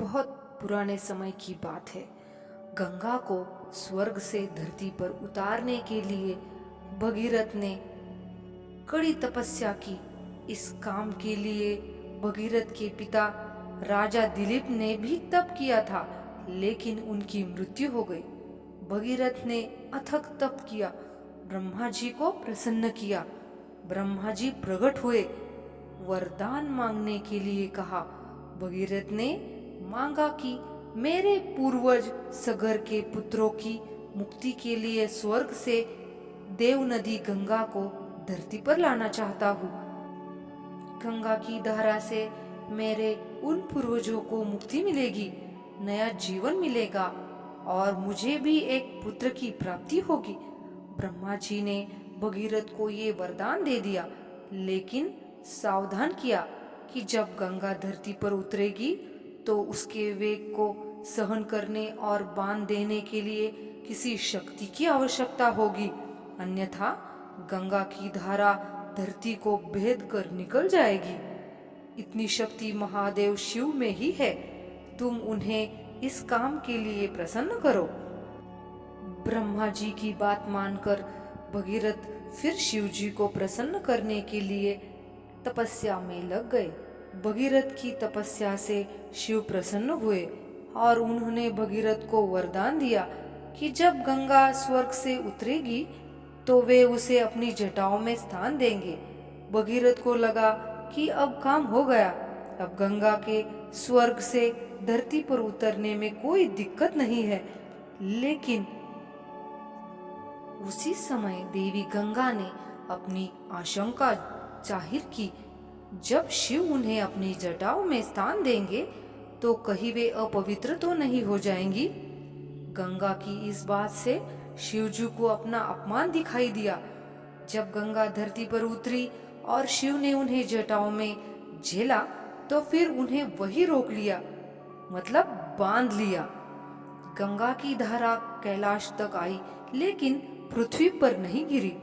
बहुत पुराने समय की बात है। गंगा को स्वर्ग से धरती पर उतारने के लिए भगीरथ ने कड़ी तपस्या की। इस काम के लिए भगीरथ के पिता राजा दिलीप ने भी तप किया था, लेकिन उनकी मृत्यु हो गई। भगीरथ ने अथक तप किया, ब्रह्मा जी को प्रसन्न किया। ब्रह्मा जी प्रकट हुए, वरदान मांगने के लिए कहा। भगीरथ ने मांगा कि मेरे पूर्वज सगर के पुत्रों की मुक्ति के लिए स्वर्ग से देव नदी गंगा को धरती पर लाना चाहता हूँ। गंगा की धारा से मेरे उन पूर्वजों को मुक्ति मिलेगी, नया जीवन मिलेगा और मुझे भी एक पुत्र की प्राप्ति होगी। ब्रह्मा जी ने भगीरथ को ये वरदान दे दिया, लेकिन सावधान किया कि जब गंगा धरती पर उतरेगी तो उसके वेग को सहन करने और बांध देने के लिए किसी शक्ति की आवश्यकता होगी, अन्यथा गंगा की धारा धरती को भेद कर निकल जाएगी। इतनी शक्ति महादेव शिव में ही है, तुम उन्हें इस काम के लिए प्रसन्न करो। ब्रह्मा जी की बात मानकर भगीरथ फिर शिव जी को प्रसन्न करने के लिए तपस्या में लग गए। भगीरथ की तपस्या से शिव प्रसन्न हुए और उन्होंने भगीरथ को वरदान दिया कि जब गंगा स्वर्ग से उतरेगी तो वे उसे अपनी जटाओं में स्थान देंगे। भगीरथ को लगा कि अब काम हो गया, अब गंगा के स्वर्ग से धरती पर उतरने में कोई दिक्कत नहीं है। लेकिन उसी समय देवी गंगा ने अपनी आशंका जाहिर की, जब शिव उन्हें अपनी जटाओं में स्थान देंगे तो कहीं वे अपवित्र तो नहीं हो जाएंगी। गंगा की इस बात से शिवजी को अपना अपमान दिखाई दिया। जब गंगा धरती पर उतरी और शिव ने उन्हें जटाओं में झेला तो फिर उन्हें वही रोक लिया, मतलब बांध लिया। गंगा की धारा कैलाश तक आई, लेकिन पृथ्वी पर नहीं गिरी।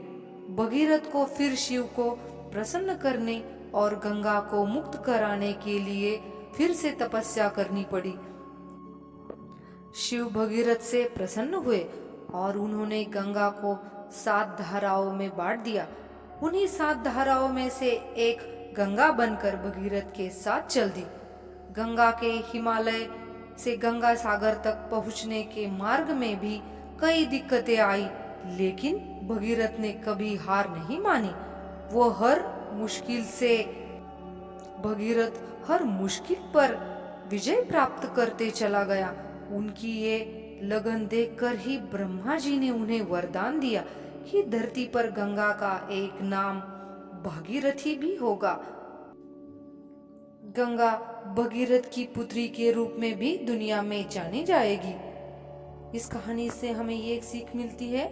भगीरथ को फिर शिव को प्रसन्न करने और गंगा को मुक्त कराने के लिए फिर से तपस्या करनी पड़ी। शिव भगीरथ से प्रसन्न हुए और उन्होंने गंगा को 7 धाराओं में बांट दिया। उन्हीं 7 धाराओं में से एक गंगा बनकर भगीरथ के साथ चल दी। गंगा के हिमालय से गंगा सागर तक पहुंचने के मार्ग में भी कई दिक्कतें आई, लेकिन भगीरथ ने कभी हार नहीं मानी। वो भगीरथ हर मुश्किल पर विजय प्राप्त करते चला गया। उनकी ये लगन देखकर ही ब्रह्मा जी ने उन्हें वरदान दिया कि धरती पर गंगा का एक नाम भागीरथी भी होगा। गंगा भगीरथ की पुत्री के रूप में भी दुनिया में जानी जाएगी। इस कहानी से हमें ये सीख मिलती है,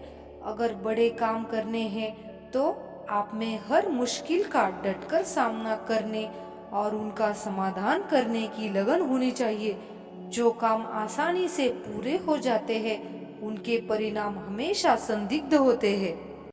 अगर बड़े काम करने हैं तो आप में हर मुश्किल का डटकर सामना करने और उनका समाधान करने की लगन होनी चाहिए। जो काम आसानी से पूरे हो जाते हैं, उनके परिणाम हमेशा संदिग्ध होते हैं।